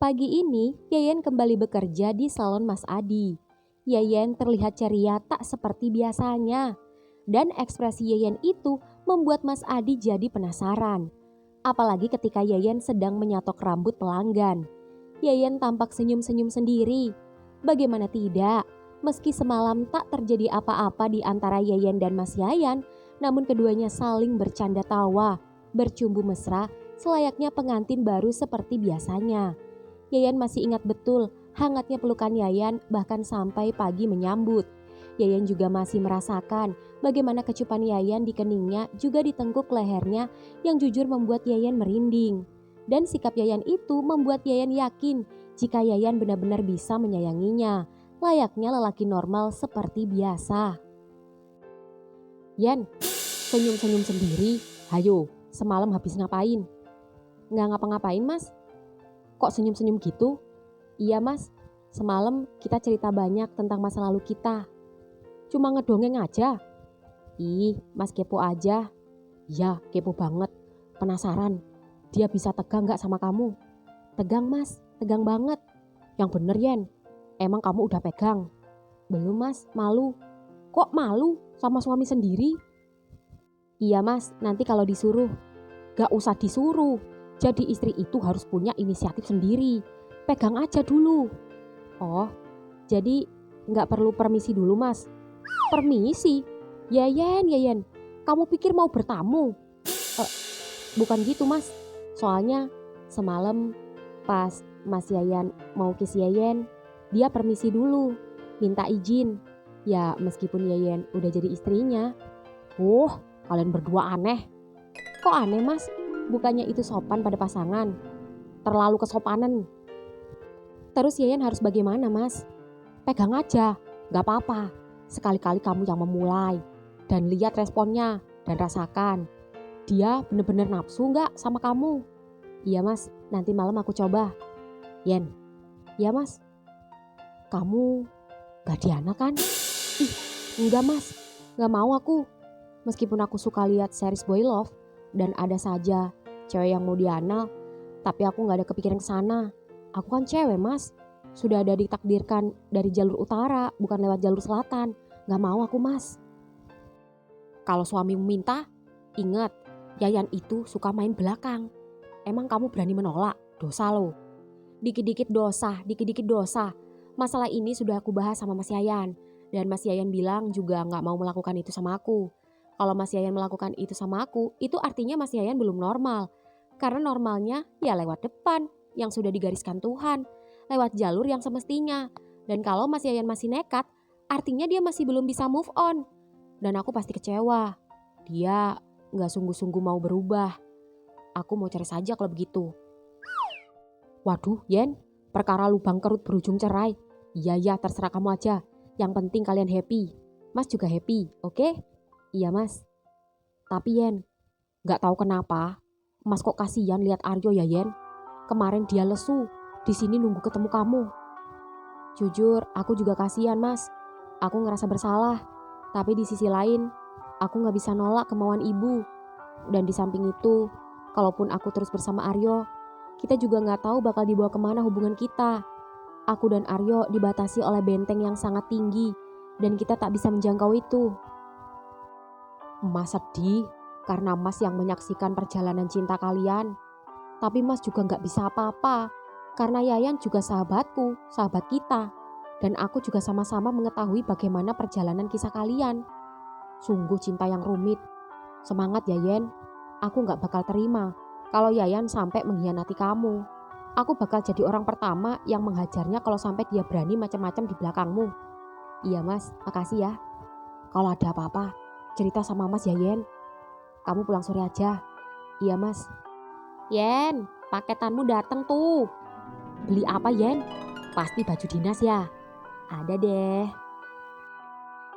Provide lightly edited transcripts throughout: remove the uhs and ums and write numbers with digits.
Pagi ini, Yayan kembali bekerja di salon Mas Adi. Yayan terlihat ceria tak seperti biasanya. Dan ekspresi Yayan itu membuat Mas Adi jadi penasaran. Apalagi ketika Yayan sedang menyatok rambut pelanggan. Yayan tampak senyum-senyum sendiri. Bagaimana tidak? Meski semalam tak terjadi apa-apa di antara Yayan dan Mas Yayan, namun keduanya saling bercanda tawa, bercumbu mesra selayaknya pengantin baru seperti biasanya. Yayan masih ingat betul hangatnya pelukan Yayan bahkan sampai pagi menyambut. Yayan juga masih merasakan bagaimana kecupan Yayan di keningnya juga di tengkuk lehernya yang jujur membuat Yayan merinding. Dan sikap Yayan itu membuat Yayan yakin jika Yayan benar-benar bisa menyayanginya, layaknya lelaki normal seperti biasa. Yan, senyum-senyum sendiri. Hayo, semalam habis ngapain? Nggak ngapa-ngapain mas. Kok senyum-senyum gitu? Iya mas, semalam kita cerita banyak tentang masa lalu kita. Cuma ngedongeng aja. Ih, mas kepo aja. Ya, kepo banget. Penasaran, dia bisa tegang gak sama kamu? Tegang mas, tegang banget. Yang bener Yen, emang kamu udah pegang? Belum mas, malu. Kok malu sama suami sendiri? Iya mas, nanti kalau disuruh. Gak usah disuruh. Jadi istri itu harus punya inisiatif sendiri. Pegang aja dulu. Oh, jadi gak perlu permisi dulu mas? Permisi? Yayan, kamu pikir mau bertamu? Bukan gitu mas. Soalnya semalam pas Mas Yayan mau kiss Yayan, dia permisi dulu, minta izin. Ya meskipun Yayan udah jadi istrinya. Kalian berdua aneh. Kok aneh mas? Bukannya itu sopan pada pasangan? Terlalu kesopanan. Terus Yayan harus bagaimana mas? Pegang aja, gak apa-apa. Sekali-kali kamu yang memulai. Dan lihat responnya dan rasakan. Dia bener-bener nafsu gak sama kamu? Iya mas, nanti malam aku coba. Yen, iya mas. Kamu gak Diana kan? Ih, enggak mas, gak mau aku. Meskipun aku suka lihat series Boy Love dan ada saja cewek yang mau Diana, tapi aku gak ada kepikiran kesana. Aku kan cewek mas, sudah ada ditakdirkan dari jalur utara, bukan lewat jalur selatan. Gak mau aku mas. Kalau suamimu minta, ingat, Yayan itu suka main belakang. Emang kamu berani menolak? Dosa loh. Dikit-dikit dosa. Masalah ini sudah aku bahas sama Mas Yayan. Dan Mas Yayan bilang juga gak mau melakukan itu sama aku. Kalau Mas Yayan melakukan itu sama aku, itu artinya Mas Yayan belum normal. Karena normalnya ya lewat depan yang sudah digariskan Tuhan. Lewat jalur yang semestinya. Dan kalau Mas Yayan masih nekat, artinya dia masih belum bisa move on. Dan aku pasti kecewa. Dia gak sungguh-sungguh mau berubah. Aku mau cari saja kalau begitu. Waduh Yen, perkara lubang kerut berujung cerai. Iya terserah kamu aja. Yang penting kalian happy. Mas juga happy, oke? Iya mas. Tapi Yen, gak tahu kenapa Mas kok kasihan lihat Aryo ya Yen. Kemarin dia lesu, di sini nunggu ketemu kamu. Jujur, aku juga kasihan mas. Aku ngerasa bersalah. Tapi di sisi lain, aku gak bisa nolak kemauan ibu. Dan di samping itu, kalaupun aku terus bersama Aryo, kita juga gak tahu bakal dibawa kemana hubungan kita. Aku dan Aryo dibatasi oleh benteng yang sangat tinggi, dan kita tak bisa menjangkau itu. Mas sedih karena Mas yang menyaksikan perjalanan cinta kalian. Tapi Mas juga gak bisa apa-apa, karena Yayan juga sahabatku, sahabat kita. Dan aku juga sama-sama mengetahui bagaimana perjalanan kisah kalian. Sungguh cinta yang rumit. Semangat ya Yen, aku gak bakal terima kalau Yayan sampai mengkhianati kamu. Aku bakal jadi orang pertama yang menghajarnya kalau sampai dia berani macam-macam di belakangmu. Iya mas, makasih ya. Kalau ada apa-apa, cerita sama mas ya Yen. Kamu pulang sore aja. Iya mas. Yen, paketanmu datang tuh. Beli apa Yen? Pasti baju dinas ya. Ada deh.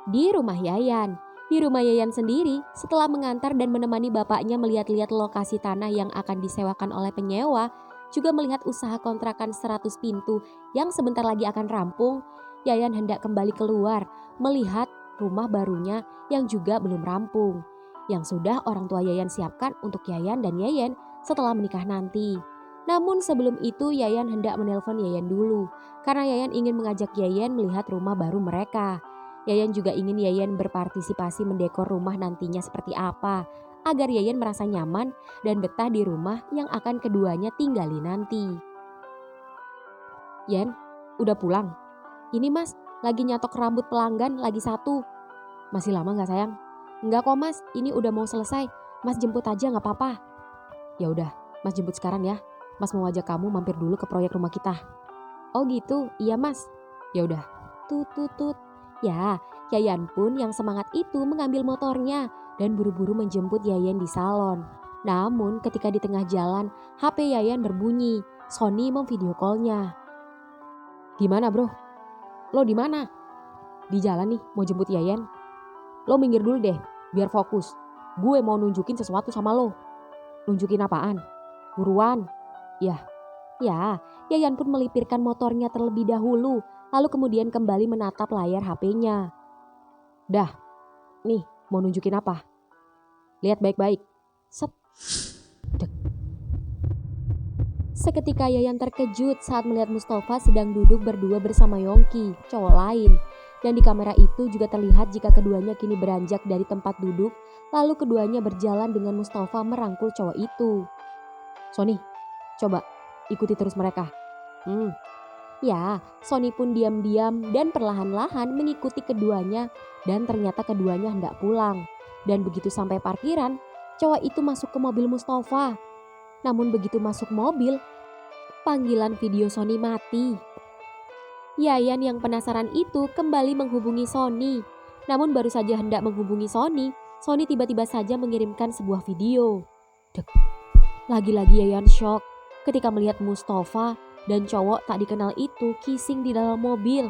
Di rumah Yayan. Di rumah Yayan sendiri, setelah mengantar dan menemani bapaknya melihat-lihat lokasi tanah yang akan disewakan oleh penyewa, juga melihat usaha kontrakan 100 pintu yang sebentar lagi akan rampung, Yayan hendak kembali keluar melihat rumah barunya yang juga belum rampung, yang sudah orang tua Yayan siapkan untuk Yayan dan Yayan setelah menikah nanti. Namun sebelum itu Yayan hendak menelpon Yayan dulu, karena Yayan ingin mengajak Yayan melihat rumah baru mereka. Yayan juga ingin Yayan berpartisipasi mendekor rumah nantinya seperti apa, agar Yayan merasa nyaman dan betah di rumah yang akan keduanya tinggali nanti. Yan, udah pulang? Ini mas, lagi nyatok rambut pelanggan lagi satu. Masih lama gak sayang? Enggak kok mas, ini udah mau selesai. Mas jemput aja gak apa-apa. Ya udah, mas jemput sekarang ya. Mas mau ajak kamu mampir dulu ke proyek rumah kita. Oh gitu, iya mas. Ya udah. Tut tut tut. Ya, Yayan pun yang semangat itu mengambil motornya dan buru-buru menjemput Yayan di salon. Namun ketika di tengah jalan, HP Yayan berbunyi. Sony memvideo call-nya. Gimana bro? Lo di mana? Di jalan nih, mau jemput Yayan. Lo minggir dulu deh, biar fokus. Gue mau nunjukin sesuatu sama lo. Nunjukin apaan? Buruan. Ya, Yayan pun melipirkan motornya terlebih dahulu, lalu kemudian kembali menatap layar HP-nya. Dah, nih mau nunjukin apa? Lihat baik-baik. Set. Dek. Seketika Yayan terkejut saat melihat Mustafa sedang duduk berdua bersama Yongki, cowok lain. Dan di kamera itu juga terlihat jika keduanya kini beranjak dari tempat duduk, lalu keduanya berjalan dengan Mustafa merangkul cowok itu. Sony, coba ikuti terus mereka. Ya, Sony pun diam-diam dan perlahan-lahan mengikuti keduanya dan ternyata keduanya hendak pulang. Dan begitu sampai parkiran, cowok itu masuk ke mobil Mustafa. Namun begitu masuk mobil, panggilan video Sony mati. Yayan yang penasaran itu kembali menghubungi Sony. Namun baru saja hendak menghubungi Sony tiba-tiba saja mengirimkan sebuah video. Dek. Lagi-lagi Yayan shock ketika melihat Mustafa dan cowok tak dikenal itu kissing di dalam mobil.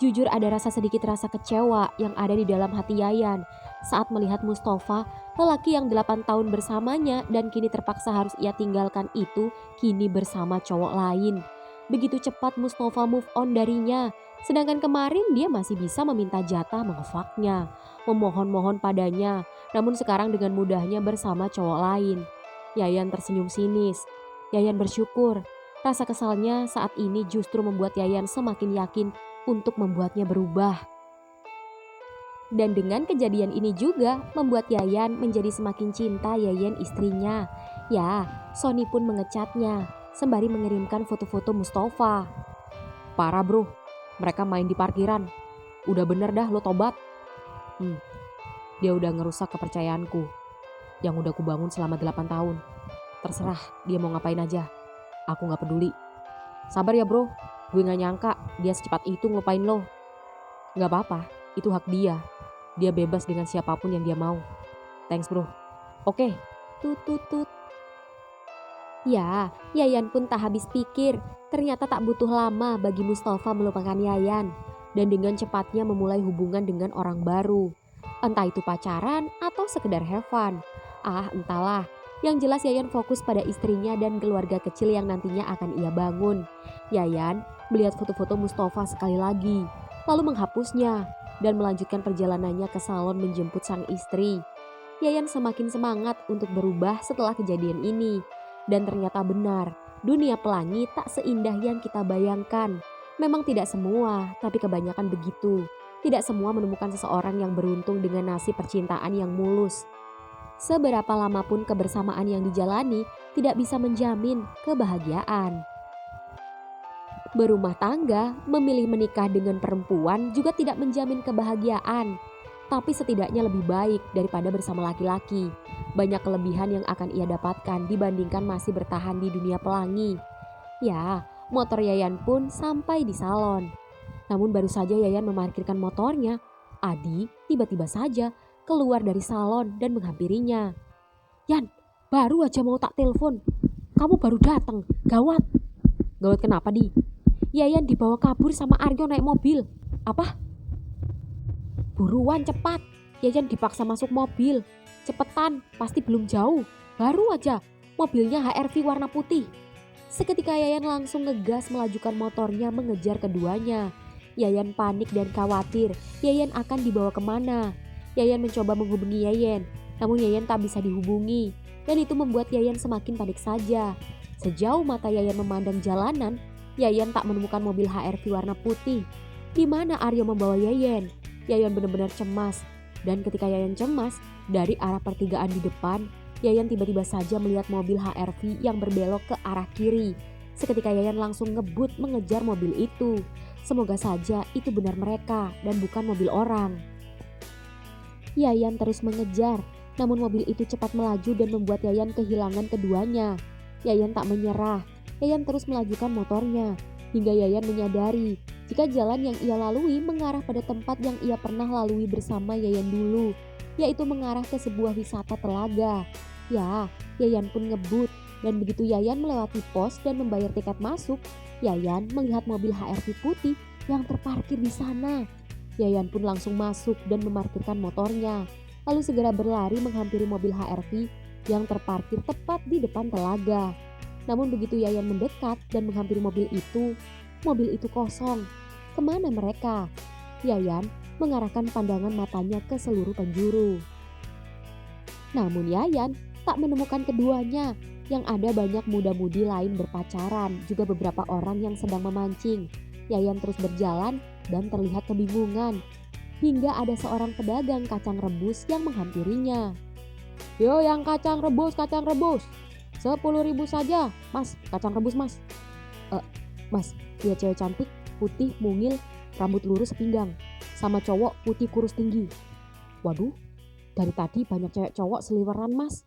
Jujur ada sedikit rasa kecewa yang ada di dalam hati Yayan saat melihat Mustafa, lelaki yang 8 tahun bersamanya dan kini terpaksa harus ia tinggalkan itu, kini bersama cowok lain. Begitu cepat Mustafa move on darinya, sedangkan kemarin dia masih bisa meminta jatah mengefaknya, memohon-mohon padanya, namun sekarang dengan mudahnya bersama cowok lain. Yayan tersenyum sinis. Yayan bersyukur. Rasa kesalnya saat ini justru membuat Yayan semakin yakin untuk membuatnya berubah. Dan dengan kejadian ini juga membuat Yayan menjadi semakin cinta Yayan istrinya. Ya, Sony pun mengecatnya sembari mengirimkan foto-foto Mustafa. Parah bro, mereka main di parkiran. Udah bener dah lo tobat. Dia udah ngerusak kepercayaanku yang udah kubangun selama 8 tahun. Terserah dia mau ngapain aja. Aku gak peduli. Sabar ya bro, gue gak nyangka dia secepat itu ngelupain lo. Gak apa-apa, itu hak dia. Dia bebas dengan siapapun yang dia mau. Thanks bro. Oke. Tut tut tut. Ya, Yayan pun tak habis pikir. Ternyata tak butuh lama bagi Mustafa melupakan Yayan. Dan dengan cepatnya memulai hubungan dengan orang baru. Entah itu pacaran atau sekedar have fun. Entahlah. Yang jelas Yayan fokus pada istrinya dan keluarga kecil yang nantinya akan ia bangun. Yayan melihat foto-foto Mustafa sekali lagi, lalu menghapusnya dan melanjutkan perjalanannya ke salon menjemput sang istri. Yayan semakin semangat untuk berubah setelah kejadian ini. Dan ternyata benar, dunia pelangi tak seindah yang kita bayangkan. Memang tidak semua, tapi kebanyakan begitu. Tidak semua menemukan seseorang yang beruntung dengan nasib percintaan yang mulus. Seberapa lama pun kebersamaan yang dijalani tidak bisa menjamin kebahagiaan. Berumah tangga, memilih menikah dengan perempuan juga tidak menjamin kebahagiaan. Tapi setidaknya lebih baik daripada bersama laki-laki. Banyak kelebihan yang akan ia dapatkan dibandingkan masih bertahan di dunia pelangi. Ya, motor Yayan pun sampai di salon. Namun baru saja Yayan memarkirkan motornya, Adi tiba-tiba saja keluar dari salon dan menghampirinya. Yan, baru aja mau tak telepon. Kamu baru datang, gawat. Gawat kenapa Di? Yayan dibawa kabur sama Aryo naik mobil. Apa? Buruan cepat. Yayan dipaksa masuk mobil. Cepetan, pasti belum jauh. Baru aja, mobilnya HR-V warna putih. Seketika Yayan langsung ngegas melajukan motornya mengejar keduanya. Yayan panik dan khawatir Yayan akan dibawa kemana. Yayan mencoba menghubungi Yayan, namun Yayan tak bisa dihubungi. Dan itu membuat Yayan semakin panik saja. Sejauh mata Yayan memandang jalanan, Yayan tak menemukan mobil HR-V warna putih. Di mana Aryo membawa Yayan? Yayan benar-benar cemas. Dan ketika Yayan cemas, dari arah pertigaan di depan, Yayan tiba-tiba saja melihat mobil HR-V yang berbelok ke arah kiri. Seketika Yayan langsung ngebut mengejar mobil itu. Semoga saja itu benar mereka dan bukan mobil orang. Yayan terus mengejar, namun mobil itu cepat melaju dan membuat Yayan kehilangan keduanya. Yayan tak menyerah, Yayan terus melajukan motornya, hingga Yayan menyadari jika jalan yang ia lalui mengarah pada tempat yang ia pernah lalui bersama Yayan dulu, yaitu mengarah ke sebuah wisata telaga. Ya, Yayan pun ngebut, dan begitu Yayan melewati pos dan membayar tiket masuk, Yayan melihat mobil HR-V putih yang terparkir di sana. Yayan pun langsung masuk dan memarkirkan motornya, lalu segera berlari menghampiri mobil HR-V yang terparkir tepat di depan telaga. Namun begitu Yayan mendekat dan menghampiri mobil itu kosong. Kemana mereka? Yayan mengarahkan pandangan matanya ke seluruh penjuru. Namun Yayan tak menemukan keduanya. Yang ada banyak muda-mudi lain berpacaran, juga beberapa orang yang sedang memancing. Yayan terus berjalan dan terlihat kebingungan. Hingga ada seorang pedagang kacang rebus yang menghampirinya. "Yo yang kacang rebus. 10.000 saja, mas, kacang rebus mas." Mas, dia cewek cantik, putih, mungil, rambut lurus sepinggang. Sama cowok putih kurus tinggi. Waduh, dari tadi banyak cewek cowok seliweran mas.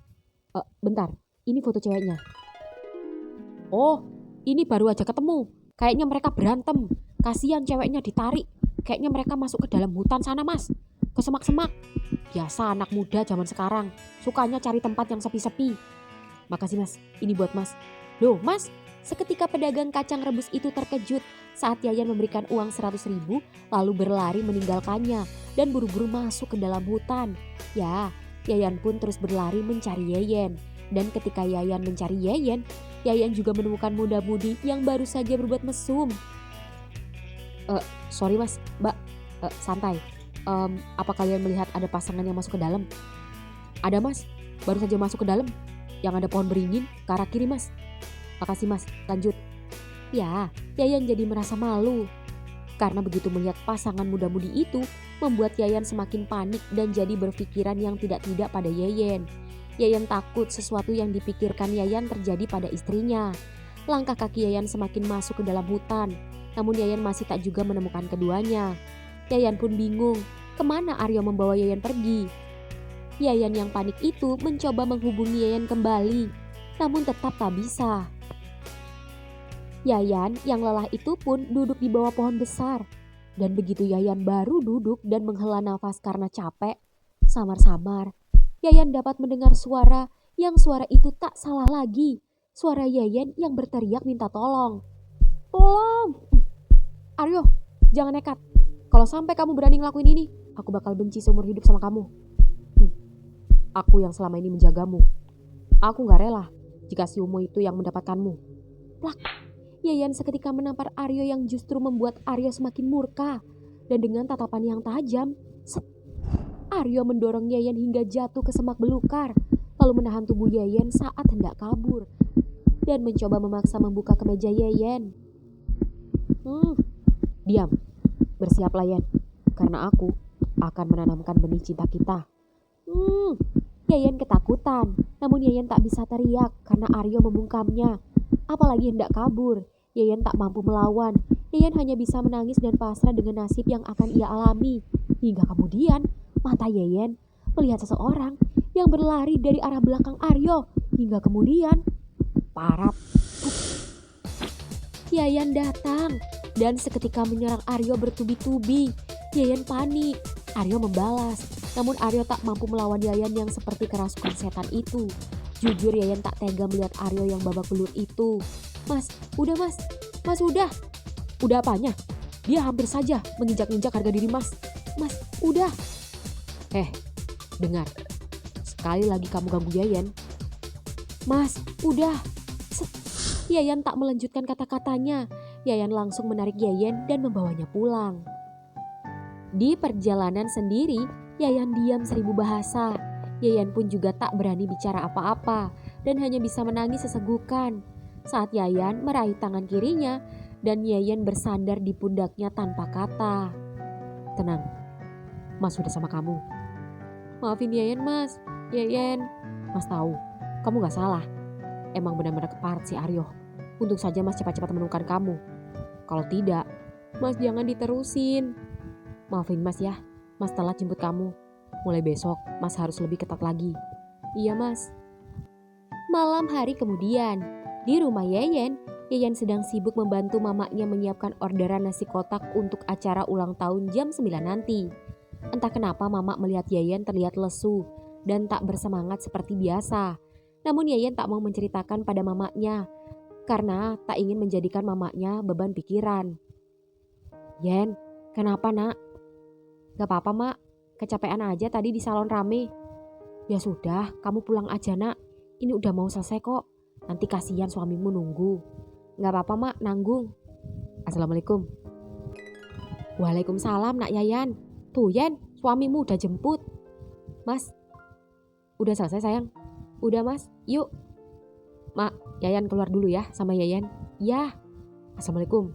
Bentar. Ini foto ceweknya. Oh, ini baru aja ketemu. Kayaknya mereka berantem. Kasihan ceweknya ditarik. Kayaknya mereka masuk ke dalam hutan sana mas. Ke semak-semak. Biasa anak muda zaman sekarang. Sukanya cari tempat yang sepi-sepi. Makasih mas, ini buat mas. Loh mas, seketika pedagang kacang rebus itu terkejut saat Yayan memberikan uang 100.000 lalu berlari meninggalkannya dan buru-buru masuk ke dalam hutan. Ya, Yayan pun terus berlari mencari Yayan. Dan ketika Yayan mencari Yayan, Yayan juga menemukan muda-mudi yang baru saja berbuat mesum. Sorry mas, mbak, santai. Apa kalian melihat ada pasangan yang masuk ke dalam? Ada mas, baru saja masuk ke dalam. Yang ada pohon beringin ke arah kiri mas. Makasih mas, lanjut. Ya, Yayan jadi merasa malu. Karena begitu melihat pasangan muda-mudi itu, membuat Yayan semakin panik dan jadi berpikiran yang tidak-tidak pada Yayan. Yayan takut sesuatu yang dipikirkan Yayan terjadi pada istrinya. Langkah kaki Yayan semakin masuk ke dalam hutan, namun Yayan masih tak juga menemukan keduanya. Yayan pun bingung, kemana Aryo membawa Yayan pergi. Yayan yang panik itu mencoba menghubungi Yayan kembali, namun tetap tak bisa. Yayan yang lelah itu pun duduk di bawah pohon besar. Dan begitu Yayan baru duduk dan menghela nafas karena capek, samar-samar Yayan dapat mendengar suara itu tak salah lagi. Suara Yayan yang berteriak minta tolong. Tolong! Aryo, jangan nekat. Kalau sampai kamu berani ngelakuin ini, aku bakal benci seumur hidup sama kamu. Aku yang selama ini menjagamu. Aku gak rela jika si Umo itu yang mendapatkanmu. Plak! Yayan seketika menampar Aryo yang justru membuat Aryo semakin murka. Dan dengan tatapan yang tajam, Aryo mendorong Yayan hingga jatuh ke semak belukar, lalu menahan tubuh Yayan saat hendak kabur, dan mencoba memaksa membuka kemeja Yayan. Diam, bersiaplah Yayan, karena aku akan menanamkan benih cinta kita. Yayan ketakutan, namun Yayan tak bisa teriak karena Aryo membungkamnya. Apalagi hendak kabur, Yayan tak mampu melawan. Yayan hanya bisa menangis dan pasrah dengan nasib yang akan ia alami. Hingga kemudian, mata Yayan melihat seseorang yang berlari dari arah belakang Aryo. Hingga kemudian, parat. Yayan datang dan seketika menyerang Aryo bertubi-tubi. Yayan panik. Aryo membalas. Namun Aryo tak mampu melawan Yayan yang seperti kerasukan setan itu. Jujur Yayan tak tega melihat Aryo yang babak belur itu. Mas, udah mas. Mas udah. Udah apanya? Dia hampir saja menginjak-injak harga diri mas. Mas, udah. Dengar. Sekali lagi kamu ganggu Yayan. Mas, udah. Yayan tak melanjutkan kata-katanya. Yayan langsung menarik Yayan dan membawanya pulang. Di perjalanan sendiri, Yayan diam 1000 bahasa. Yayan pun juga tak berani bicara apa-apa dan hanya bisa menangis sesegukan. saat Yayan meraih tangan kirinya dan Yayan bersandar di pundaknya tanpa kata. "Tenang, Mas sudah sama kamu." "Maafin Yayan Mas, Yayan." "Mas tahu, kamu gak salah. Emang benar-benar keparat si Aryo. Untung saja Mas cepat-cepat menemukan kamu. Kalau tidak, Mas jangan diterusin. Maafin Mas ya, Mas telat jemput kamu. Mulai besok, Mas harus lebih ketat lagi." "Iya Mas." Malam hari kemudian, di rumah Yayan, Yayan sedang sibuk membantu mamanya menyiapkan orderan nasi kotak untuk acara ulang tahun jam 9 nanti. Entah kenapa mama melihat Yayan terlihat lesu dan tak bersemangat seperti biasa. Namun Yayan tak mau menceritakan pada mamanya karena tak ingin menjadikan mamanya beban pikiran. "Yen, kenapa nak?" "Gak apa-apa mak, kecapean aja tadi di salon rame." "Ya sudah, kamu pulang aja nak. Ini udah mau selesai kok. Nanti kasihan suamimu nunggu." "Gak apa-apa mak, nanggung." "Assalamualaikum." "Waalaikumsalam nak Yayan. Tuh Yen, suamimu udah jemput." "Mas, udah selesai sayang?" "Udah mas, yuk." "Mak, Yayan keluar dulu ya sama Yayan." "Ya." "Assalamualaikum."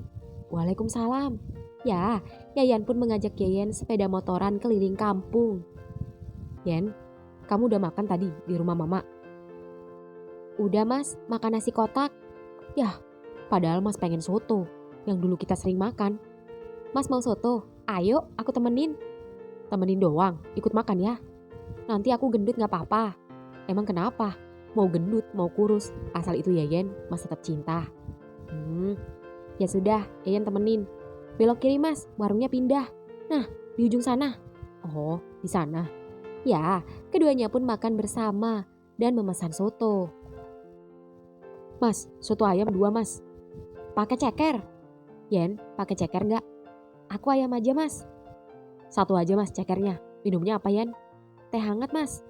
"Waalaikumsalam." Ya, Yayan pun mengajak Yayan sepeda motoran keliling kampung. "Yen, kamu udah makan tadi di rumah mama?" "Udah mas, makan nasi kotak." "Yah, padahal mas pengen soto yang dulu kita sering makan." "Mas mau soto? Ayo aku temenin." "Temenin doang, ikut makan ya." "Nanti aku gendut gak apa-apa." "Emang kenapa? Mau gendut, mau kurus, asal itu Yayan, mas tetap cinta." Ya sudah, Yayan temenin. "Belok kiri mas, warungnya pindah. Nah, di ujung sana." "Oh, di sana." Ya, keduanya pun makan bersama dan memesan soto. "Mas, soto ayam 2 mas." "Pakai ceker?" "Yen, pakai ceker nggak?" "Aku ayam aja mas." "Satu aja mas cekernya. Minumnya apa Yen?" "Teh hangat mas."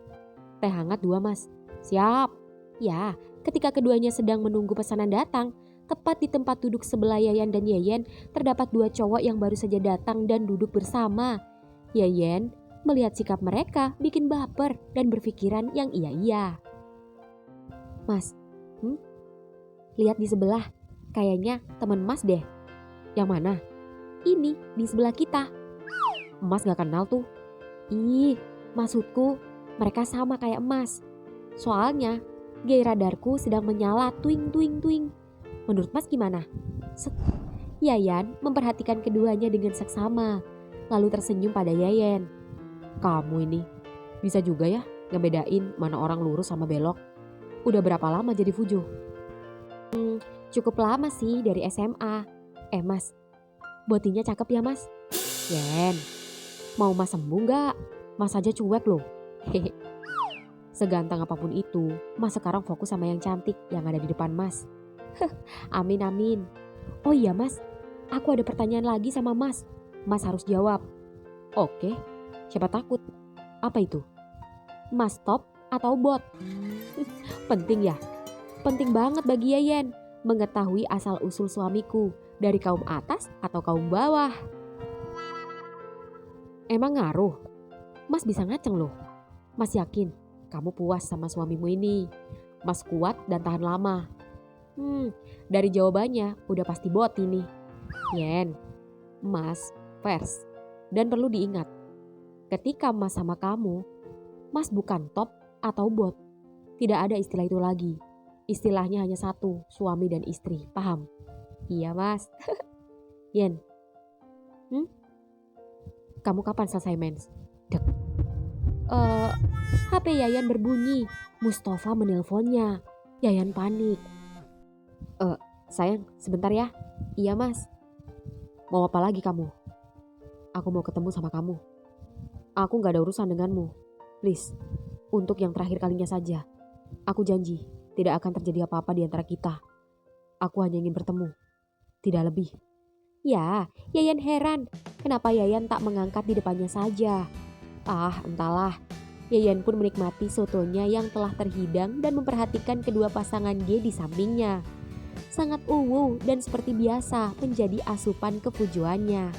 "Teh hangat 2 mas." "Siap." Ya, ketika keduanya sedang menunggu pesanan datang, tepat di tempat duduk sebelah Yayan dan Yayan terdapat 2 cowok yang baru saja datang dan duduk bersama. Yayan melihat sikap mereka bikin baper dan berpikiran yang iya-iya. "Mas, lihat di sebelah, kayaknya teman mas deh." "Yang mana?" "Ini, di sebelah kita." "Mas gak kenal tuh." "Ih, maksudku mereka sama kayak Mas. Soalnya gairah radarku sedang menyala tuing tuing tuing. Menurut Mas gimana?" Set. Yayan memperhatikan keduanya dengan seksama, lalu tersenyum pada Yayan. "Kamu ini bisa juga ya ngebedain mana orang lurus sama belok. Udah berapa lama jadi Fujo?" "Cukup lama sih, dari SMA. Mas, botinya cakep ya mas?" "Yen, mau mas sembuh gak? Mas aja cuek loh." "Hehe. Seganteng apapun itu, mas sekarang fokus sama yang cantik yang ada di depan mas." "Amin amin." "Oh iya mas, aku ada pertanyaan lagi sama mas. Mas harus jawab." "Oke, siapa takut? Apa itu?" "Mas top atau bot?" Penting ya? Penting banget bagi Yayan mengetahui asal-usul suamiku dari kaum atas atau kaum bawah. "Emang ngaruh? Mas bisa ngaceng loh. Mas yakin kamu puas sama suamimu ini? Mas kuat dan tahan lama." Dari jawabannya udah pasti bot ini." "Yen, Mas first. Dan perlu diingat, ketika Mas sama kamu, Mas bukan top atau bot. Tidak ada istilah itu lagi. Istilahnya hanya satu, suami dan istri. Paham?" "Iya mas." "Yen, kamu kapan selesai mens?" Dek. HP Yayan berbunyi. Mustafa menelponnya. Yayan panik. "Sayang, sebentar ya." "Iya mas." "Mau apa lagi kamu?" "Aku mau ketemu sama kamu." "Aku gak ada urusan denganmu. Please, untuk yang terakhir kalinya saja. Aku janji, tidak akan terjadi apa-apa di antara kita. Aku hanya ingin bertemu, tidak lebih." Ya, Yayan heran. Kenapa Yayan tak mengangkat di depannya saja? Entahlah. Yayan pun menikmati sotonya yang telah terhidang dan memperhatikan kedua pasangan G di sampingnya. Sangat dan seperti biasa menjadi asupan kepujuannya.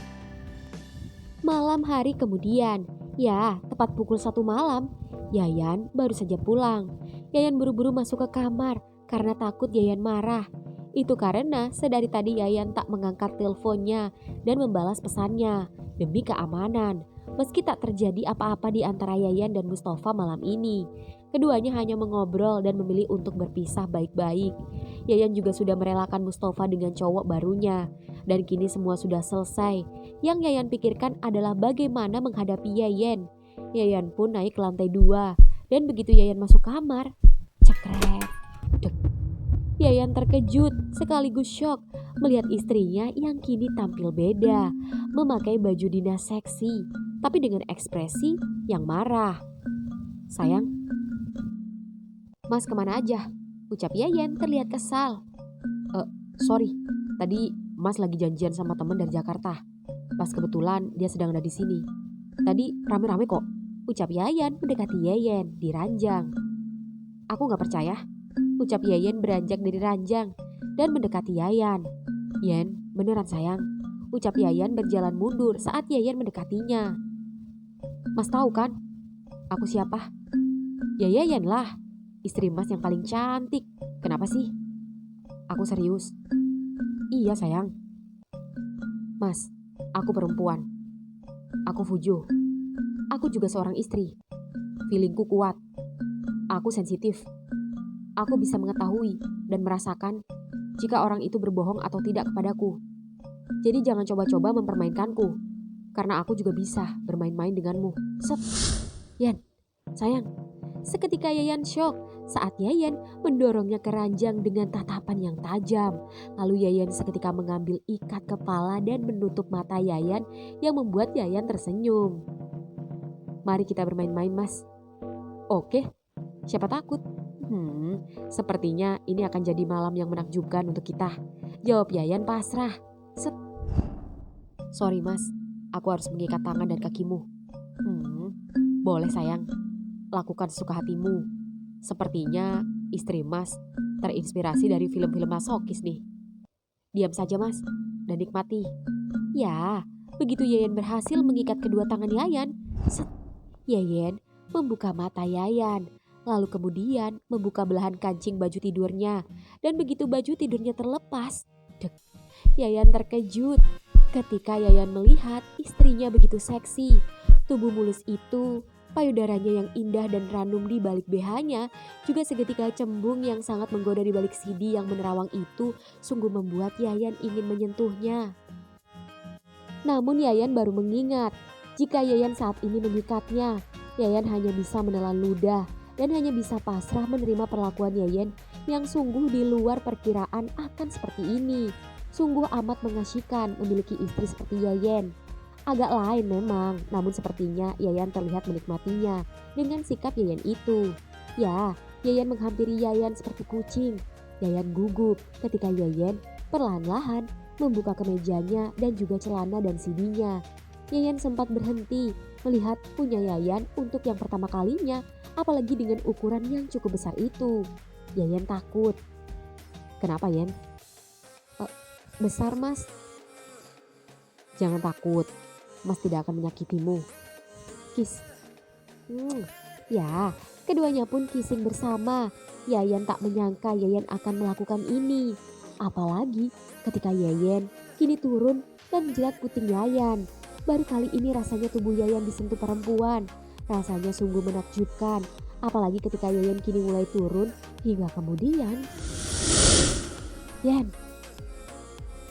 Malam hari kemudian, ya tepat pukul 1 malam, Yayan baru saja pulang. Yayan buru-buru masuk ke kamar karena takut Yayan marah. Itu karena sedari tadi Yayan tak mengangkat teleponnya dan membalas pesannya demi keamanan. Meski tak terjadi apa-apa di antara Yayan dan Mustafa malam ini, keduanya hanya mengobrol dan memilih untuk berpisah baik-baik. Yayan juga sudah merelakan Mustafa dengan cowok barunya, dan kini semua sudah selesai. Yang Yayan pikirkan adalah bagaimana menghadapi Yayan. Yayan pun naik ke lantai 2, dan begitu Yayan masuk kamar, cekrek. Dek. Yayan terkejut sekaligus syok melihat istrinya yang kini tampil beda, memakai baju dinas seksi, tapi dengan ekspresi yang marah. "Sayang, Mas kemana aja?" ucap Yayan terlihat kesal. Sorry, tadi Mas lagi janjian sama temen dari Jakarta. Pas kebetulan dia sedang ada di sini. Tadi rame-rame kok," ucap Yayan mendekati Yayan di ranjang. "Aku gak percaya," ucap Yayan beranjak dari ranjang dan mendekati Yayan. "Yen, beneran sayang," ucap Yayan berjalan mundur saat Yayan mendekatinya. "Mas tahu kan aku siapa?" "Ya Yayan lah, istri Mas yang paling cantik. Kenapa sih?" "Aku serius." "Iya sayang." "Mas, aku perempuan. Aku Fujo. Aku juga seorang istri. Feelingku kuat. Aku sensitif. Aku bisa mengetahui dan merasakan jika orang itu berbohong atau tidak kepadaku. Jadi jangan coba-coba mempermainkanku, karena aku juga bisa bermain-main denganmu." Set. "Yan, sayang." Seketika Yayan syok saat Yayan mendorongnya ke ranjang dengan tatapan yang tajam. Lalu Yayan seketika mengambil ikat kepala dan menutup mata Yayan yang membuat Yayan tersenyum. "Mari kita bermain-main, Mas." "Oke, siapa takut?" Sepertinya ini akan jadi malam yang menakjubkan untuk kita," jawab Yayan pasrah. Set. "Sorry Mas, aku harus mengikat tangan dan kakimu." "Boleh sayang, lakukan sesuka hatimu. Sepertinya istri Mas terinspirasi dari film-film masokis nih." "Diam saja Mas, dan nikmati." Ya, begitu Yayan berhasil mengikat kedua tangan Yayan, set, Yayan membuka mata Yayan. Lalu kemudian membuka belahan kancing baju tidurnya. Dan begitu baju tidurnya terlepas, dek, Yayan terkejut ketika Yayan melihat istrinya begitu seksi. Tubuh mulus itu, payudaranya yang indah dan ranum di balik BH-nya, juga seketika cembung yang sangat menggoda di balik CD yang menerawang itu sungguh membuat Yayan ingin menyentuhnya. Namun Yayan baru mengingat, jika Yayan saat ini mengikatnya, Yayan hanya bisa menelan ludah dan hanya bisa pasrah menerima perlakuan Yayan yang sungguh di luar perkiraan akan seperti ini. Sungguh amat mengasyikkan memiliki istri seperti Yayan. Agak lain memang, namun sepertinya Yayan terlihat menikmatinya dengan sikap Yayan itu. Ya, Yayan menghampiri Yayan seperti kucing. Yayan gugup ketika Yayan perlahan-lahan membuka kemejanya dan juga celana dan CD-nya. Yayan sempat berhenti melihat punya Yayan untuk yang pertama kalinya, apalagi dengan ukuran yang cukup besar itu. Yayan takut. "Kenapa Yan?" "Besar Mas." "Jangan takut, Mas tidak akan menyakitimu." Kiss. Ya, keduanya pun kissing bersama. Yayan tak menyangka Yayan akan melakukan ini. Apalagi ketika Yayan kini turun dan menjilat puting Yayan. Baru kali ini rasanya tubuh Yayan disentuh perempuan. Rasanya sungguh menakjubkan. Apalagi ketika Yayan kini mulai turun hingga kemudian. "Yan."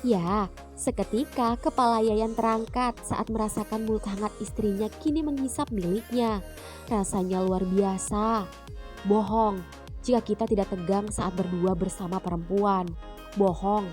Ya, seketika kepala Yayan terangkat saat merasakan mulut hangat istrinya kini menghisap miliknya. Rasanya luar biasa. Bohong jika kita tidak tegang saat berdua bersama perempuan. Bohong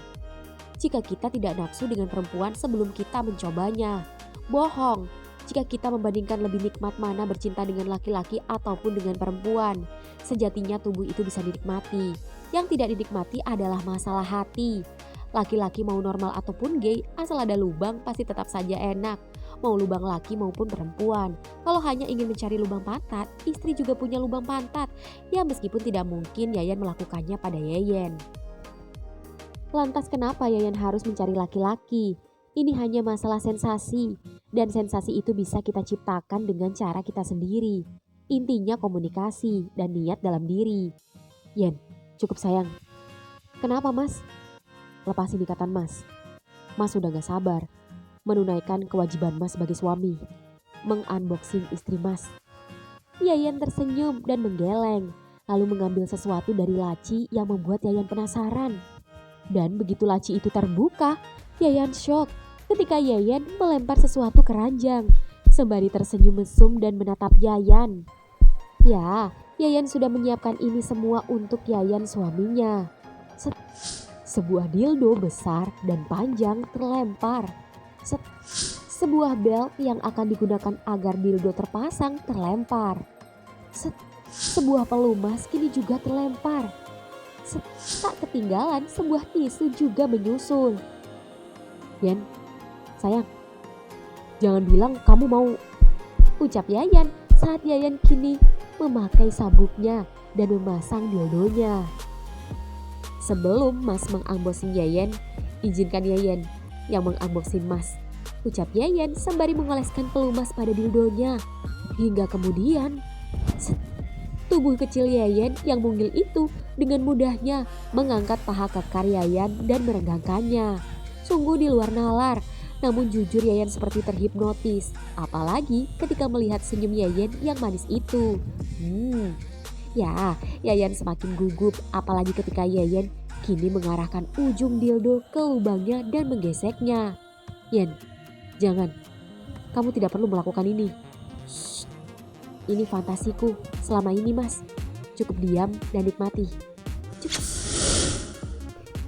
jika kita tidak nafsu dengan perempuan sebelum kita mencobanya. Bohong jika kita membandingkan lebih nikmat mana bercinta dengan laki-laki ataupun dengan perempuan. Sejatinya tubuh itu bisa dinikmati. Yang tidak dinikmati adalah masalah hati. Laki-laki mau normal ataupun gay, asal ada lubang pasti tetap saja enak. Mau lubang laki maupun perempuan. Kalau hanya ingin mencari lubang pantat, istri juga punya lubang pantat. Ya meskipun tidak mungkin Yayan melakukannya pada Yayan. Lantas kenapa Yayan harus mencari laki-laki? Ini hanya masalah sensasi. Dan sensasi itu bisa kita ciptakan dengan cara kita sendiri. Intinya komunikasi dan niat dalam diri. "Yan, cukup sayang." "Kenapa Mas?" lepasin ikatan Mas. Mas sudah gak sabar menunaikan kewajiban Mas sebagai suami. Mengunboxing istri Mas. Yayan tersenyum dan menggeleng, lalu mengambil sesuatu dari laci yang membuat Yayan penasaran. Dan begitu laci itu terbuka, Yayan shock ketika Yayan melempar sesuatu ke ranjang. Sembari tersenyum mesum dan menatap Yayan. Ya, Yayan sudah menyiapkan ini semua untuk Yayan suaminya. Sebuah dildo besar dan panjang terlempar. Sebuah belt yang akan digunakan agar dildo terpasang terlempar. Sebuah pelumas kini juga terlempar. Tak ketinggalan sebuah tisu juga menyusul. Yan, sayang, jangan bilang kamu mau, ucap Yayan saat Yayan kini memakai sabuknya dan memasang dildonya. Sebelum Mas mengunboxing Yayan, izinkan Yayan yang mengunboxing Mas, ucap Yayan sembari mengoleskan pelumas pada dildonya. Hingga kemudian, tubuh kecil Yayan yang mungil itu dengan mudahnya mengangkat paha kekar Yayan dan meregangkannya. Sungguh di luar nalar, namun jujur Yayan seperti terhipnotis. Apalagi ketika melihat senyum Yayan yang manis itu. Ya, Yayan semakin gugup apalagi ketika Yayan kini mengarahkan ujung dildo ke lubangnya dan menggeseknya. Yan, jangan. Kamu tidak perlu melakukan ini. Shh, ini fantasiku selama ini Mas. Cukup diam dan nikmati.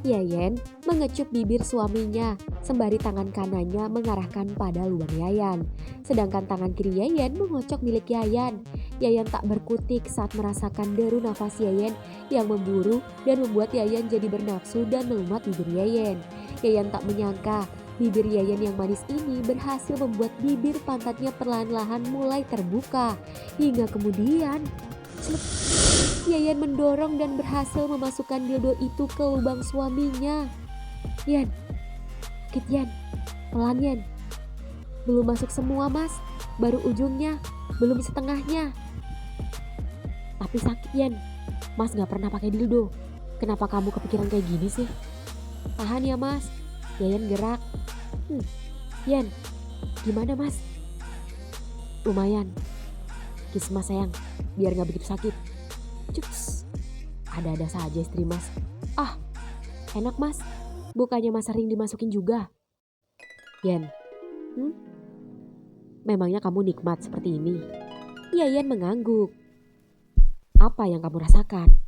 Yayan mengecup bibir suaminya sembari tangan kanannya mengarahkan pada lubang Yayan. Sedangkan tangan kiri Yayan mengocok milik Yayan. Yayan tak berkutik saat merasakan deru nafas Yayan yang memburu dan membuat Yayan jadi bernafsu dan melumat bibir Yayan. Yayan tak menyangka bibir Yayan yang manis ini berhasil membuat bibir pantatnya perlahan-lahan mulai terbuka. Hingga kemudian Yayan mendorong dan berhasil memasukkan dildo itu ke lubang suaminya. Yan, sakit Yan, pelan Yan. Belum masuk semua Mas, baru ujungnya, belum setengahnya. Tapi sakit Yan, Mas gak pernah pakai dildo. Kenapa kamu kepikiran kayak gini sih? Tahan ya Mas, Yayan gerak. Yan, gimana Mas? Lumayan, kiss Mas sayang, biar gak begitu sakit. Cups, ada-ada saja istri Mas. Ah, enak Mas, bukannya Mas sering dimasukin juga? Yan, memangnya kamu nikmat seperti ini? Yayan mengangguk. Apa yang kamu rasakan?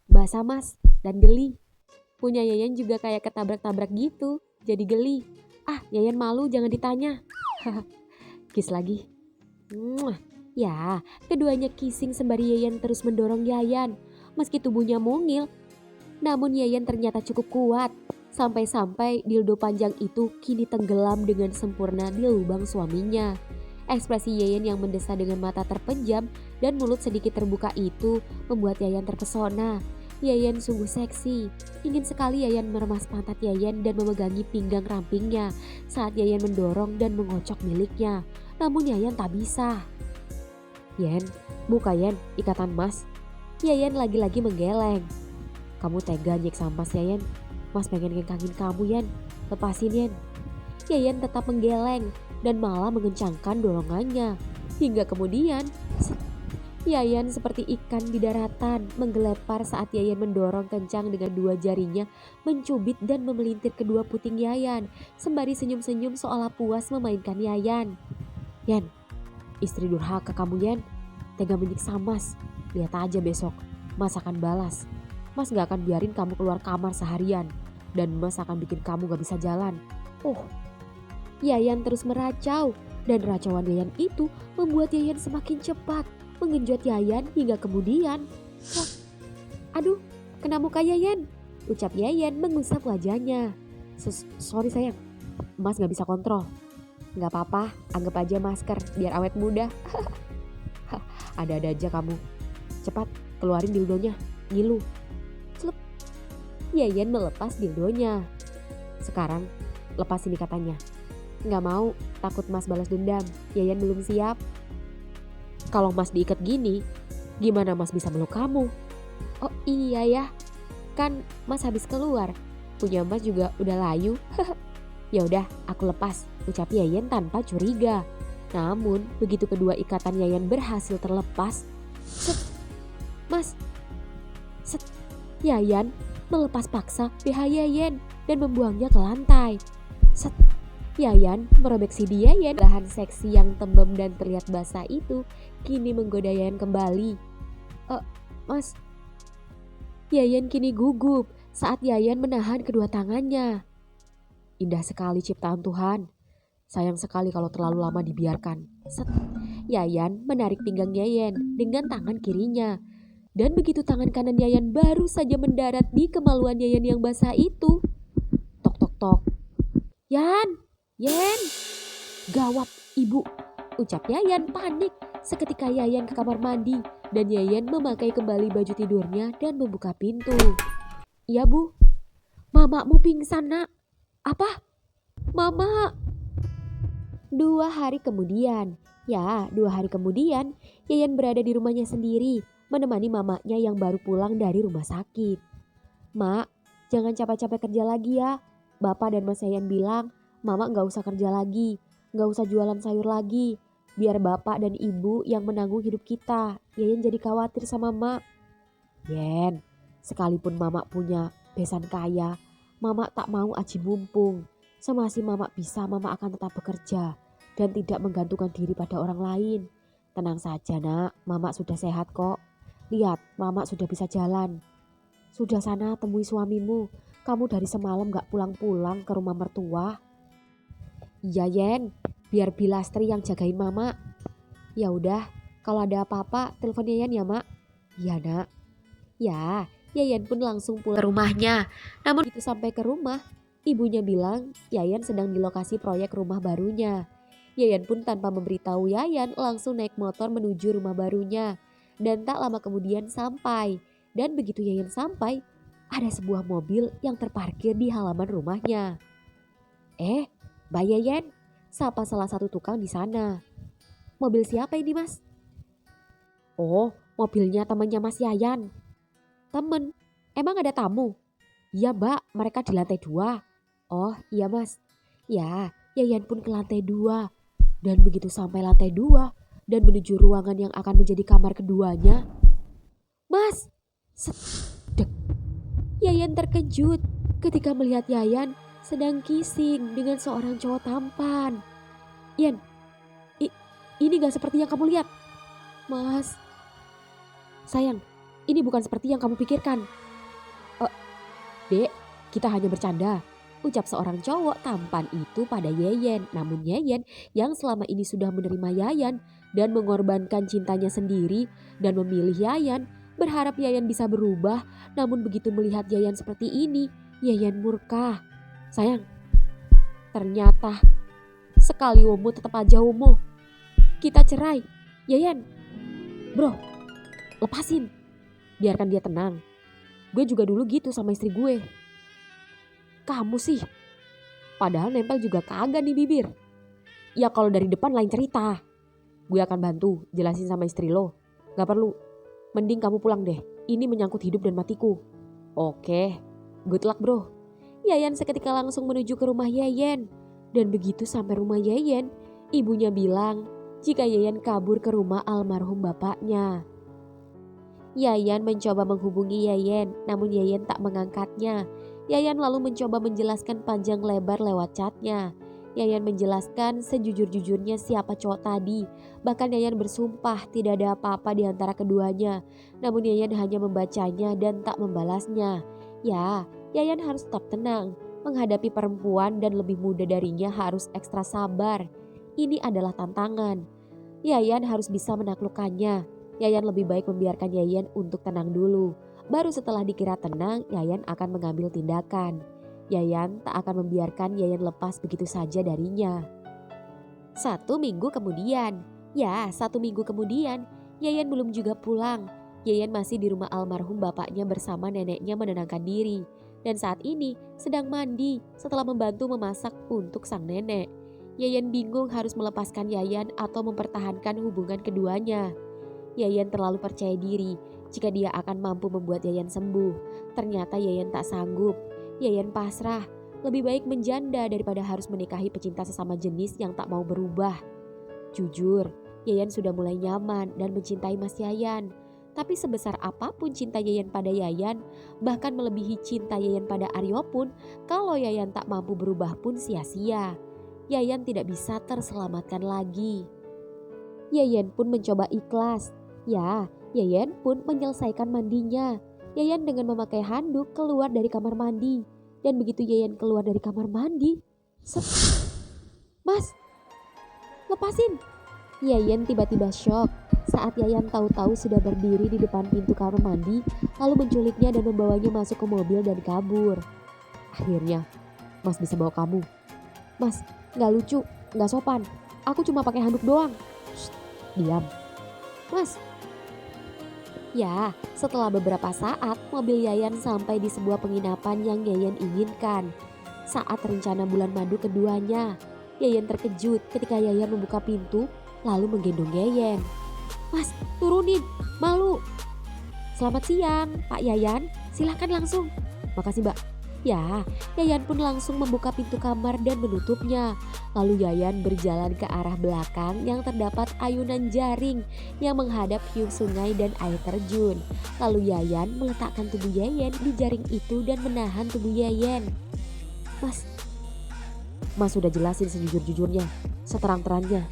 Basah Mas, dan geli. Punya Yayan juga kayak ketabrak-tabrak gitu, jadi geli. Ah, Yayan malu jangan ditanya. Kiss lagi. Ya, keduanya kissing sembari Yayan terus mendorong Yayan. Meski tubuhnya mungil, namun Yayan ternyata cukup kuat. Sampai-sampai dildo panjang itu kini tenggelam dengan sempurna di lubang suaminya. Ekspresi Yayan yang mendesah dengan mata terpejam dan mulut sedikit terbuka itu membuat Yayan terpesona. Yayan sungguh seksi. Ingin sekali Yayan meremas pantat Yayan dan memegangi pinggang rampingnya saat Yayan mendorong dan mengocok miliknya. Namun Yayan tak bisa. Yan, buka Yan, ikatan Mas. Yayan lagi-lagi menggeleng. Kamu tega nyiksa Mas Yayan? Mas pengen ngengkangin kamu Yan, lepasin Yan. Yayan tetap menggeleng dan malah mengencangkan dorongannya. Hingga kemudian, Yayan seperti ikan di daratan menggelepar saat Yayan mendorong kencang dengan dua jarinya mencubit dan memelintir kedua puting Yayan. Sembari senyum-senyum seolah puas memainkan Yayan. Yan, istri durhaka kamu Yan, tega menyiksa Mas. Lihat aja besok, Mas akan balas. Mas gak akan biarin kamu keluar kamar seharian. Dan Mas akan bikin kamu gak bisa jalan. Yayan terus meracau. Dan racauan Yayan itu membuat Yayan semakin cepat menggenjot Yayan hingga kemudian. Aduh, kena muka Yayan, ucap Yayan mengusap wajahnya. Sorry sayang, Mas gak bisa kontrol. Gak apa-apa, anggap aja masker biar awet muda. Ada-ada aja kamu. Cepat keluarin dildonya, ngilu. Slup. Yayan melepas dildonya. Sekarang lepasin ikatannya. Gak mau, takut Mas balas dendam. Yayan belum siap. Kalau Mas diikat gini, gimana Mas bisa meluk kamu? Oh iya ya, kan Mas habis keluar. punya Mas juga udah layu. Ya udah, aku lepas, ucap Yayan tanpa curiga. Namun, begitu kedua ikatan Yayan berhasil terlepas, set, Mas, set, Yayan melepas paksa BH Yayan dan membuangnya ke lantai. Set, Yayan merobek CD Yayan. Bahan seksi yang tembem dan terlihat basah itu kini menggoda Yayan kembali. Mas, Yayan kini gugup saat Yayan menahan kedua tangannya. Indah sekali ciptaan Tuhan. Sayang sekali kalau terlalu lama dibiarkan. Set, Yayan menarik pinggang Yayan dengan tangan kirinya. Dan begitu tangan kanan Yayan baru saja mendarat di kemaluan Yayan yang basah itu. Tok tok tok. Yan, Yen. Gawat ibu, ucap Yayan panik seketika Yayan ke kamar mandi. Dan Yayan memakai kembali baju tidurnya dan membuka pintu. Iya bu, mamamu pingsan nak. Apa? Mama. 2 hari kemudian, Yayan berada di rumahnya sendiri, menemani mamanya yang baru pulang dari rumah sakit. Mak, jangan capek-capek kerja lagi ya. Bapak dan Mas Yayan bilang, Mama gak usah kerja lagi, gak usah jualan sayur lagi. Biar bapak dan ibu yang menanggung hidup kita. Yayan jadi khawatir sama Mak. Yen, sekalipun Mama punya besan kaya, Mama tak mau aji mumpung. Semasi Mama bisa, Mama akan tetap bekerja dan tidak menggantungkan diri pada orang lain. Tenang saja nak, Mama sudah sehat kok. Lihat, Mama sudah bisa jalan. Sudah sana temui suamimu. Kamu dari semalam gak pulang-pulang ke rumah mertua. Iya Yen, biar Bilastri yang jagain Mama. Ya udah, kalau ada apa-apa telepon Yayan ya Mak. Iya nak. Ya, Yayan pun langsung pulang ke rumahnya. Namun begitu sampai ke rumah, ibunya bilang Yayan sedang di lokasi proyek rumah barunya. Yayan pun tanpa memberitahu Yayan langsung naik motor menuju rumah barunya. Dan tak lama kemudian sampai. Dan begitu Yayan sampai, ada sebuah mobil yang terparkir di halaman rumahnya. Mbak Yayan, sapa salah satu tukang di sana. Mobil siapa ini Mas? Oh, mobilnya temannya Mas Yayan. Temen? Emang ada tamu? Iya Mbak, mereka di lantai 2. Oh iya Mas. Ya, Yayan pun ke lantai 2. Dan begitu sampai lantai 2 dan menuju ruangan yang akan menjadi kamar keduanya. Mas! Sedek. Yayan terkejut ketika melihat Yayan sedang kissing dengan seorang cowok tampan. Yan, ini gak seperti yang kamu lihat. Mas. Sayang, ini bukan seperti yang kamu pikirkan. Dek, kita hanya bercanda, ucap seorang cowok tampan itu pada Yayan. Namun Yayan yang selama ini sudah menerima Yayan dan mengorbankan cintanya sendiri dan memilih Yayan, berharap Yayan bisa berubah. Namun begitu melihat Yayan seperti ini, Yayan murka. Sayang, ternyata sekali homo tetap aja homo. Kita cerai. Yayan, bro, lepasin. Biarkan dia tenang. Gue juga dulu gitu sama istri gue. Kamu sih, padahal nempel juga kagak nih bibir. Ya kalau dari depan lain cerita. Gue akan bantu jelasin sama istri lo. Gak perlu, mending kamu pulang deh. Ini menyangkut hidup dan matiku. Oke, good luck bro. Yayan seketika langsung menuju ke rumah Yayan. Dan begitu sampai rumah Yayan, ibunya bilang jika Yayan kabur ke rumah almarhum bapaknya. Yayan mencoba menghubungi Yayan, namun Yayan tak mengangkatnya. Yayan lalu mencoba menjelaskan panjang lebar lewat chatnya. Yayan menjelaskan sejujur-jujurnya siapa cowok tadi. Bahkan Yayan bersumpah tidak ada apa-apa di antara keduanya. Namun Yayan hanya membacanya dan tak membalasnya. Ya, Yayan harus tetap tenang. Menghadapi perempuan dan lebih muda darinya harus ekstra sabar. Ini adalah tantangan. Yayan harus bisa menaklukkannya. Yayan lebih baik membiarkan Yayan untuk tenang dulu. Baru setelah dikira tenang, Yayan akan mengambil tindakan. Yayan tak akan membiarkan Yayan lepas begitu saja darinya. 1 minggu kemudian, Yayan belum juga pulang. Yayan masih di rumah almarhum bapaknya bersama neneknya menenangkan diri. Dan saat ini sedang mandi setelah membantu memasak untuk sang nenek. Yayan bingung harus melepaskan Yayan atau mempertahankan hubungan keduanya. Yayan terlalu percaya diri jika dia akan mampu membuat Yayan sembuh. Ternyata Yayan tak sanggup. Yayan pasrah. Lebih baik menjanda daripada harus menikahi pecinta sesama jenis yang tak mau berubah. Jujur, Yayan sudah mulai nyaman dan mencintai Mas Yayan. Tapi sebesar apapun cinta Yayan pada Yayan, bahkan melebihi cinta Yayan pada Aryo pun, kalau Yayan tak mampu berubah pun sia-sia. Yayan tidak bisa terselamatkan lagi. Yayan pun mencoba ikhlas. Ya, Yayan pun menyelesaikan mandinya. Yayan dengan memakai handuk keluar dari kamar mandi. Dan begitu Yayan keluar dari kamar mandi, Mas, lepasin. Yayan tiba-tiba shock saat Yayan tahu-tahu sudah berdiri di depan pintu kamar mandi, lalu menculiknya dan membawanya masuk ke mobil dan kabur. Akhirnya, Mas bisa bawa kamu. Mas, gak lucu, gak sopan. Aku cuma pakai handuk doang. Shh, diam. Mas. Ya, setelah beberapa saat, mobil Yayan sampai di sebuah penginapan yang Yayan inginkan. Saat rencana bulan madu keduanya, Yayan terkejut ketika Yayan membuka pintu lalu menggendong Yayan. Mas, turunin, malu. Selamat siang, Pak Yayan. Silahkan langsung. Makasih, Mbak. Ya, Yayan pun langsung membuka pintu kamar dan menutupnya. Lalu Yayan berjalan ke arah belakang yang terdapat ayunan jaring yang menghadap hiu sungai dan air terjun. Lalu Yayan meletakkan tubuh Yayan di jaring itu dan menahan tubuh Yayan. Mas sudah jelasin sejujur-jujurnya, seterang-terangnya.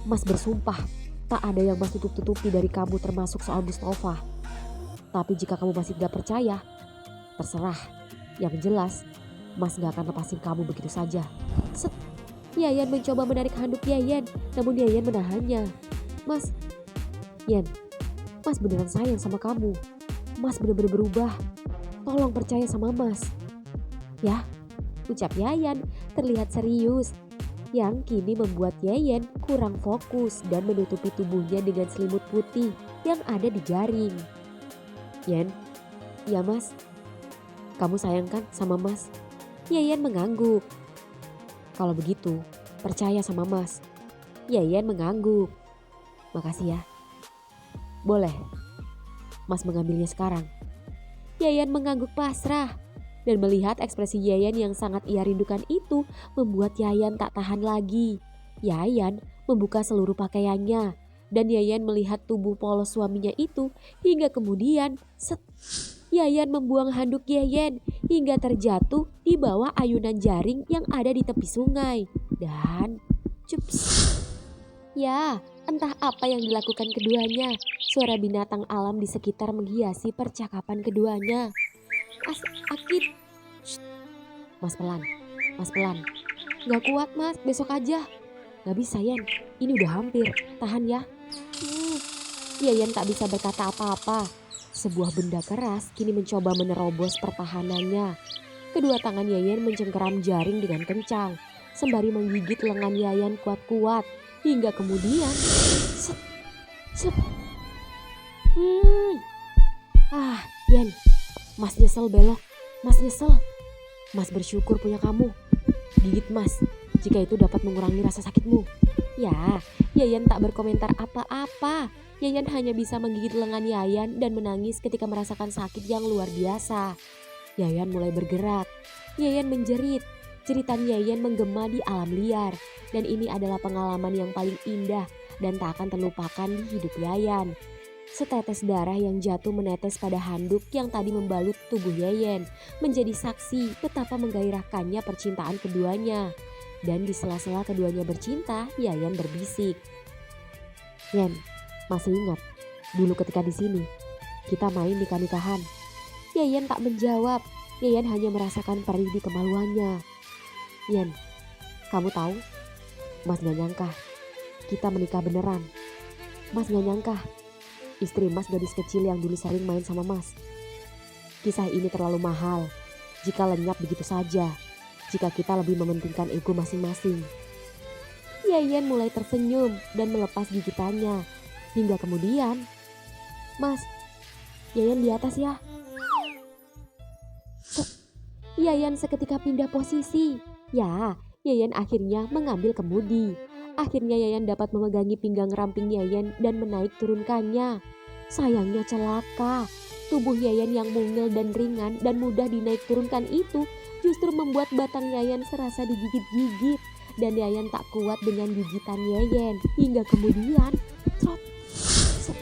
Mas bersumpah tak ada yang Mas tutup-tutupi dari kamu termasuk soal Mustafa. Tapi jika kamu masih gak percaya, terserah. Yang jelas, Mas gak akan lepasin kamu begitu saja. Set. Yayan mencoba menarik handuk Yayan, namun Yayan menahannya. Mas, Yan, Mas beneran sayang sama kamu. Mas bener-bener berubah. Tolong percaya sama Mas. Ya, ucap Yayan terlihat serius. Yang kini membuat Yayan kurang fokus dan menutupi tubuhnya dengan selimut putih yang ada di jaring. Yan, ya Mas. Kamu sayang kan sama Mas? Yayan mengangguk. Kalau begitu, percaya sama Mas. Yayan mengangguk. Makasih ya. Boleh. Mas mengambilnya sekarang. Yayan mengangguk pasrah. Dan melihat ekspresi Yayan yang sangat ia rindukan itu membuat Yayan tak tahan lagi. Yayan membuka seluruh pakaiannya. Dan Yayan melihat tubuh polos suaminya itu hingga kemudian Yayan membuang handuk Yayan hingga terjatuh di bawah ayunan jaring yang ada di tepi sungai. Dan cups. Ya, entah apa yang dilakukan keduanya. Suara binatang alam di sekitar menghiasi percakapan keduanya. Akit. Mas pelan. Gak kuat Mas, besok aja. Gak bisa Yan, ini udah hampir. Tahan ya. Yayan tak bisa berkata apa-apa. Sebuah benda keras kini mencoba menerobos pertahanannya. Kedua tangan Yayan mencengkeram jaring dengan kencang, sembari menggigit lengan Yayan kuat-kuat, hingga kemudian Yan, Mas nyesel belok, Mas nyesel. Mas bersyukur punya kamu. Gigit Mas, jika itu dapat mengurangi rasa sakitmu. Ya, Yayan tak berkomentar apa-apa. Yayan hanya bisa menggigit lengan Yayan dan menangis ketika merasakan sakit yang luar biasa. Yayan mulai bergerak. Yayan menjerit. Jeritan Yayan menggema di alam liar. Dan ini adalah pengalaman yang paling indah dan tak akan terlupakan di hidup Yayan. Setetes darah yang jatuh menetes pada handuk yang tadi membalut tubuh Yayan menjadi saksi betapa menggairahkannya percintaan keduanya. Dan di sela-sela keduanya bercinta, Yayan berbisik. Yan, masih ingat dulu ketika di sini kita main nikah-nikahan? Yayan tak menjawab. Yayan hanya merasakan perih di kemaluannya. Yan, kamu tahu? Mas gak nyangka kita menikah beneran. Mas gak nyangka istri Mas gadis kecil yang dulu sering main sama Mas. Kisah ini terlalu mahal jika lenyap begitu saja. Jika kita lebih mementingkan ego masing-masing. Yayan mulai tersenyum dan melepas gigitannya. Hingga kemudian, Mas, Yayan di atas ya. Yayan seketika pindah posisi. Ya, Yayan akhirnya mengambil kemudi. Akhirnya Yayan dapat memegangi pinggang ramping Yayan dan menaik turunkannya. Sayangnya celaka. Tubuh Yayan yang mungil dan ringan dan mudah dinaik turunkan itu justru membuat batang Yayan serasa digigit-gigit. Dan Yayan tak kuat dengan gigitan Yeyen. Hingga kemudian, trot, set,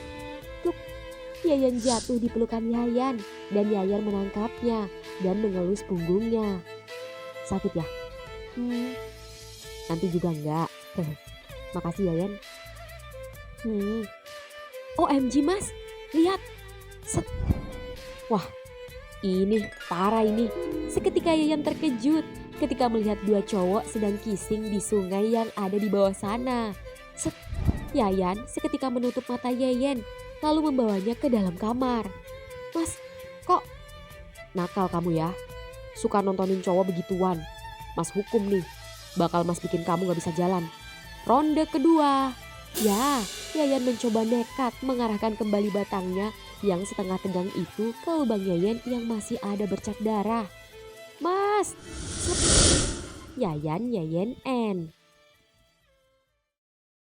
pluk, Yayan jatuh di pelukan Yayan. Dan Yayan menangkapnya dan mengelus punggungnya. Sakit ya? Nanti juga enggak. Makasih Yayan. OMG mas, lihat. Set. Wah, ini parah ini. Seketika Yayan terkejut ketika melihat dua cowok sedang kissing di sungai yang ada di bawah sana. Set. Yayan seketika menutup mata Yeyen lalu membawanya ke dalam kamar. Mas, kok nakal kamu ya? Suka nontonin cowok begituan. Mas hukum nih, bakal mas bikin kamu gak bisa jalan. Ronde kedua. Ya, Yayan mencoba nekat mengarahkan kembali batangnya yang setengah tegang itu ke lubang Yeyen yang masih ada bercak darah. Mas, Yayan, Yeyen, N.